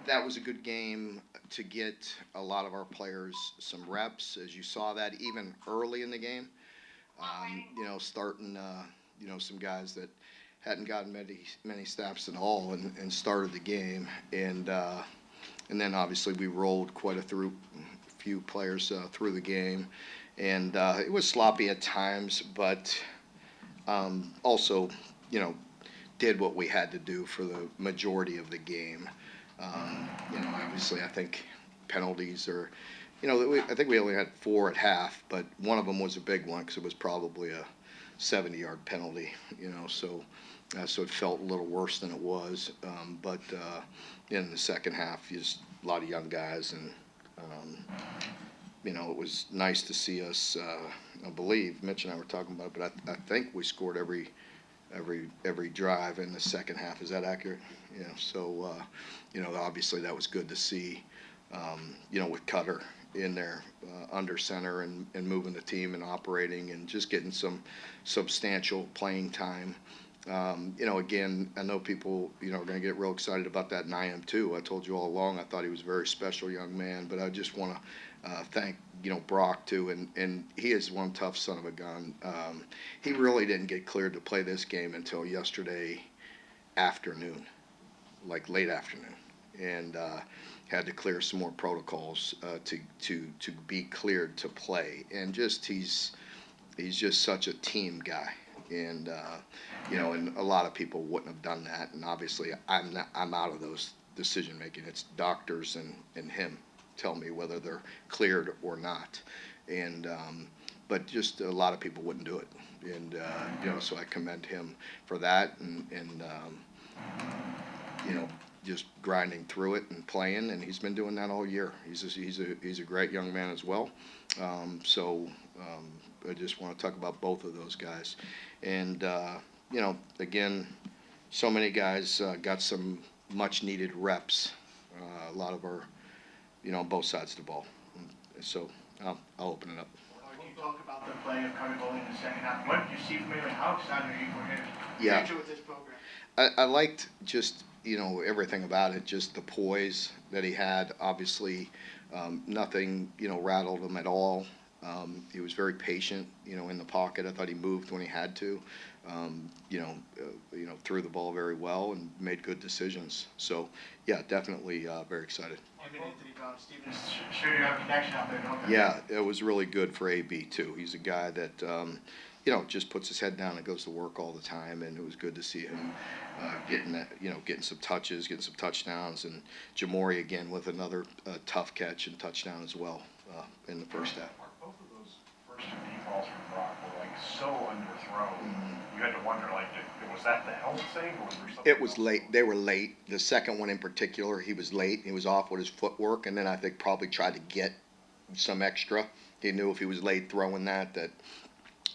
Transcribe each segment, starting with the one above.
That was a good game to get a lot of our players some reps, as you saw that even early in the game. Starting some guys that hadn't gotten many snaps at all and started the game, and then obviously we rolled quite few players through the game, and it was sloppy at times, but also did what we had to do for the majority of the game. Obviously, I think penalties are, I think we only had four at half, but one of them was a big one because it was probably a 70-yard penalty. So it felt a little worse than it was. But in the second half, just a lot of young guys, and it was nice to see us. I believe Mitch and I were talking about it, but I think we scored every drive in the second half. Is that accurate? So obviously that was good to see. With Cutter in there under center and moving the team and operating and just getting some substantial playing time. Again, I know people, are going to get real excited about that, and I am too. I told you all along I thought he was a very special young man, but I just want to thank, Brock too, and he is one tough son of a gun. He really didn't get cleared to play this game until yesterday afternoon, like late afternoon, and had to clear some more protocols to be cleared to play. And he's just such a team guy, and and a lot of people wouldn't have done that. And obviously, I'm out of those decision making. It's doctors and him tell me whether they're cleared or not, and but just a lot of people wouldn't do it, and so I commend him for that, and just grinding through it and playing, and he's been doing that all year. He's a great young man as well. I just want to talk about both of those guys, and again, so many guys got some much needed reps. A lot of our, both sides of the ball. So I'll open it up. Can you talk about the play of Carter Bowling in the second half? What did you see from him, and how excited are you for him? Yeah. Future with this program. I liked just everything about it, just the poise that he had. Obviously, nothing rattled him at all. He was very patient, in the pocket. I thought he moved when he had to. Threw the ball very well and made good decisions. So, yeah, definitely very excited. Him and Anthony Brown, Stevens, sure you have a connection out there, don't they? Yeah, it was really good for AB too. He's a guy that just puts his head down and goes to work all the time, and it was good to see him getting some touches, getting some touchdowns, and Jamori again with another tough catch and touchdown as well in the first half. Both of those first two deep balls from Brock were like so underthrown. Mm-hmm. You had to wonder, was that the helmet save, or was there something? It was late. They were late. The second one in particular, he was late. He was off with his footwork, and then I think probably tried to get some extra. He knew if he was late throwing that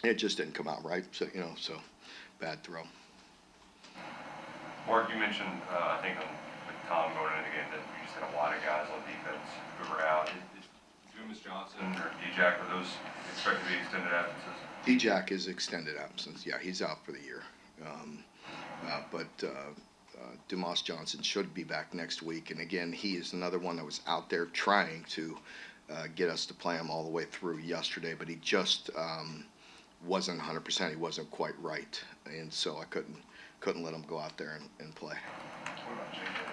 it just didn't come out right. So bad throw. Mark, you mentioned I think with Tom going into the game that we just had a lot of guys on defense who were out. Is Dumas Johnson or D-Jack, are those expected to be extended absences? D-Jack is extended absence. Yeah, he's out for the year. But Dumas Johnson should be back next week. And again, he is another one that was out there trying to get us to play him all the way through yesterday, but he just wasn't 100%. He wasn't quite right, and so I couldn't let him go out there and play. What about JJ?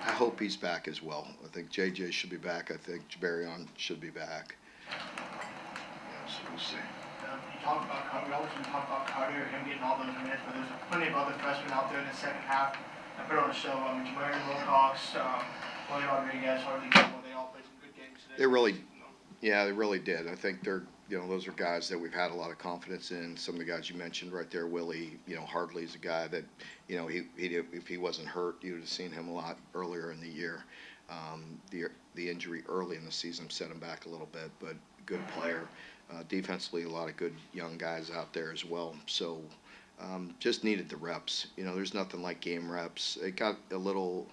I hope he's back as well. I think JJ should be back. I think Jabarion should be back. So we'll see. You talked about Carter. We always talk about Carter, him getting all those minutes, but there's plenty of other freshmen out there in the second half that put on a show. Jamarion Wilcox, William Rodriguez, Harley Gilmore, they all played some good games today. They really did. I think those are guys that we've had a lot of confidence in. Some of the guys you mentioned right there, Willie, Hardley's a guy that, if he wasn't hurt, you would have seen him a lot earlier in the year. The injury early in the season set him back a little bit, but good player. Defensively, a lot of good young guys out there as well. So just needed the reps. There's nothing like game reps. It got a little,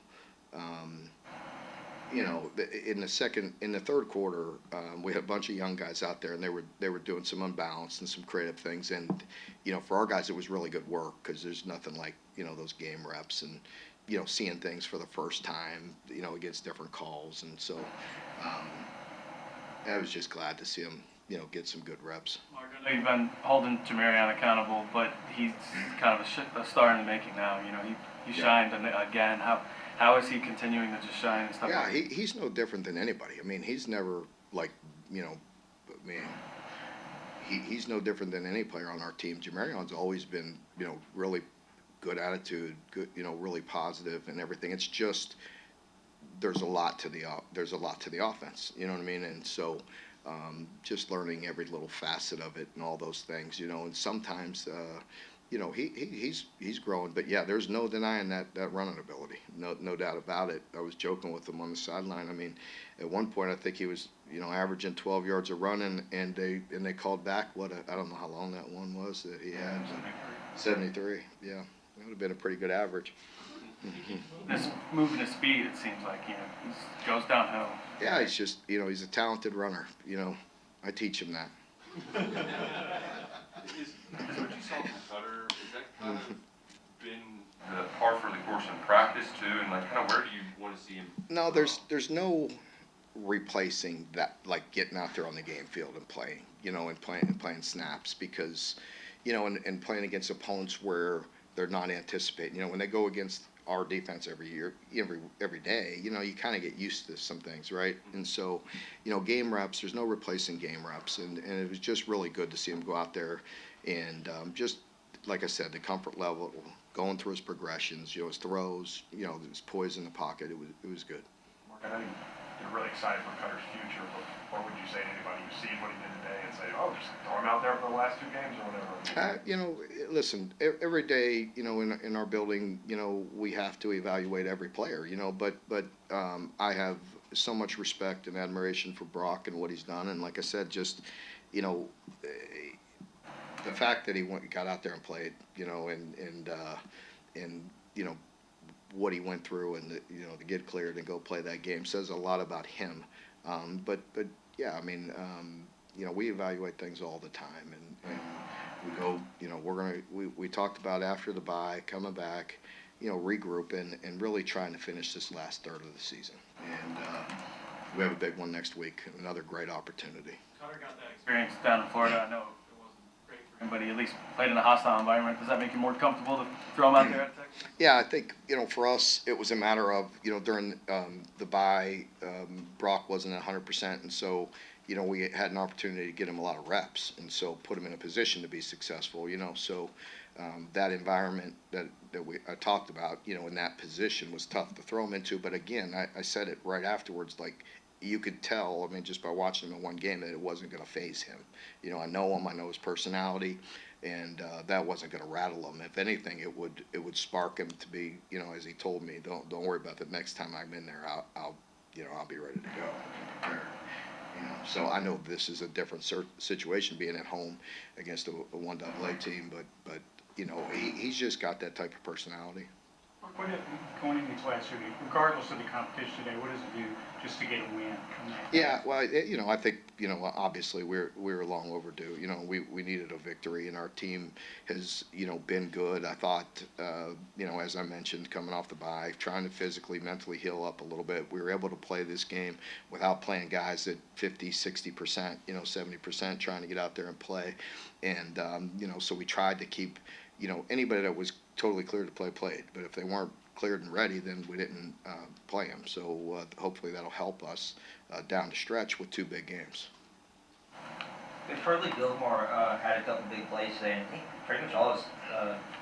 in the third quarter, we had a bunch of young guys out there, and they were doing some unbalanced and some creative things. And for our guys, it was really good work because there's nothing like those game reps. And seeing things for the first time, against different calls. And so I was just glad to see him, get some good reps. Mark, I know you've been holding Jamarion accountable, but he's kind of a star in the making now. He shined again. How is he continuing to just shine and stuff? Yeah, he's no different than anybody. I mean, he's never I mean, he's no different than any player on our team. Jamarion's always been, really good attitude, good, really positive and everything. It's just there's a lot to the offense. You know what I mean? And so just learning every little facet of it and all those things. And sometimes. He's growing, but yeah, there's no denying that running ability. No doubt about it. I was joking with him on the sideline. I mean, at one point I think he was, averaging 12 yards a run, and they called back I don't know how long that one was that he had. 73. Yeah, that would have been a pretty good average. This moving his speed, it seems like he goes downhill. Yeah, he's just he's a talented runner. I teach him that. So what you saw from Cutter, is that kind of been the par for the course in practice too, and like kind of where do you want to see him? No, there's no replacing that, like getting out there on the game field and playing, and playing snaps, because, and playing against opponents where they're not anticipating. When they go against our defense every day, you kind of get used to some things, right? And so, game reps, there's no replacing game reps, and it was just really good to see him go out there and just, like I said, the comfort level, going through his progressions, his throws, his poise in the pocket, it was good. Mark, I know you're really excited for Cutter's future, but what would you say to anybody who's seen what he did today and say, oh, just throw him out there for the last 2 games or whatever? Listen, every day, in our building, we have to evaluate every player, but I have so much respect and admiration for Brock and what he's done. And like I said, just, the fact that he got out there and played, and what he went through, and to get cleared and go play that game says a lot about him. But yeah, I mean, we evaluate things all the time, and we go, we talked about after the bye, coming back, regrouping and really trying to finish this last third of the season. And we have a big one next week, another great opportunity. Cutter got that experience down in Florida. I know it wasn't great for him, but he at least played in a hostile environment. Does that make you more comfortable to throw him out there at Texas? Yeah, I think, for us, it was a matter of, during the bye, Brock wasn't 100%, and so, we had an opportunity to get him a lot of reps, and so put him in a position to be successful, so that environment that I talked about, in that position was tough to throw him into. But again, I said it right afterwards, like, you could tell, I mean, just by watching him in one game, that it wasn't going to faze him. I know him, I know his personality, and that wasn't going to rattle him. If anything, it would spark him to be, as he told me, don't worry about that. Next time I'm in there, I'll be ready to go. So I know this is a different situation, being at home against a 1AA team, but he's just got that type of personality. Going into these last 2 weeks, regardless of the competition today, what does it do just to get a win? Yeah, well, I think, obviously we were long overdue. We needed a victory, and our team has, been good. I thought, as I mentioned, coming off the bye, trying to physically, mentally heal up a little bit. We were able to play this game without playing guys at 50, 60%, 70%, trying to get out there and play. And, so we tried to keep, anybody that was totally clear to play played. But if they weren't cleared and ready, then we didn't play them. So hopefully that'll help us down the stretch with 2 big games. Furley Gilmore had a couple big plays today, and I think pretty much all his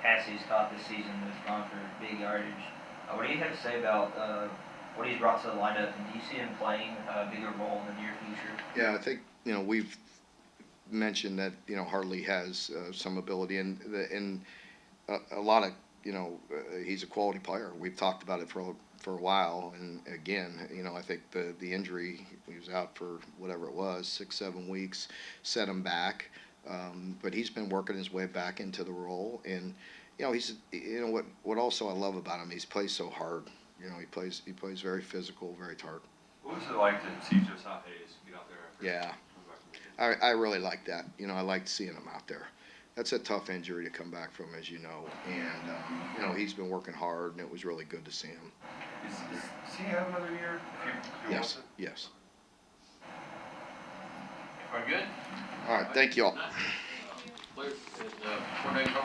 passes he's caught this season has gone for big yardage. What do you have to say about what he's brought to the lineup, and do you see him playing a bigger role in the near future? Yeah, I think, we've mentioned that, Hartley has some ability, and a lot of, he's a quality player. We've talked about it for a while, and again, I think the injury, he was out for whatever it was, 6-7 weeks, set him back, but he's been working his way back into the role. And he's, what also I love about him, he plays so hard. He plays very physical, very hard. What was it like to see Josiah Hayes get out there? Yeah, I really like that. I liked seeing him out there. that's a tough injury to come back from, as you know. And, you know, he's been working hard, and it was really good to see him. Does he have another year? If he wants Yes, it? yes. Are we good? All right, thank you all. Players, coordinators,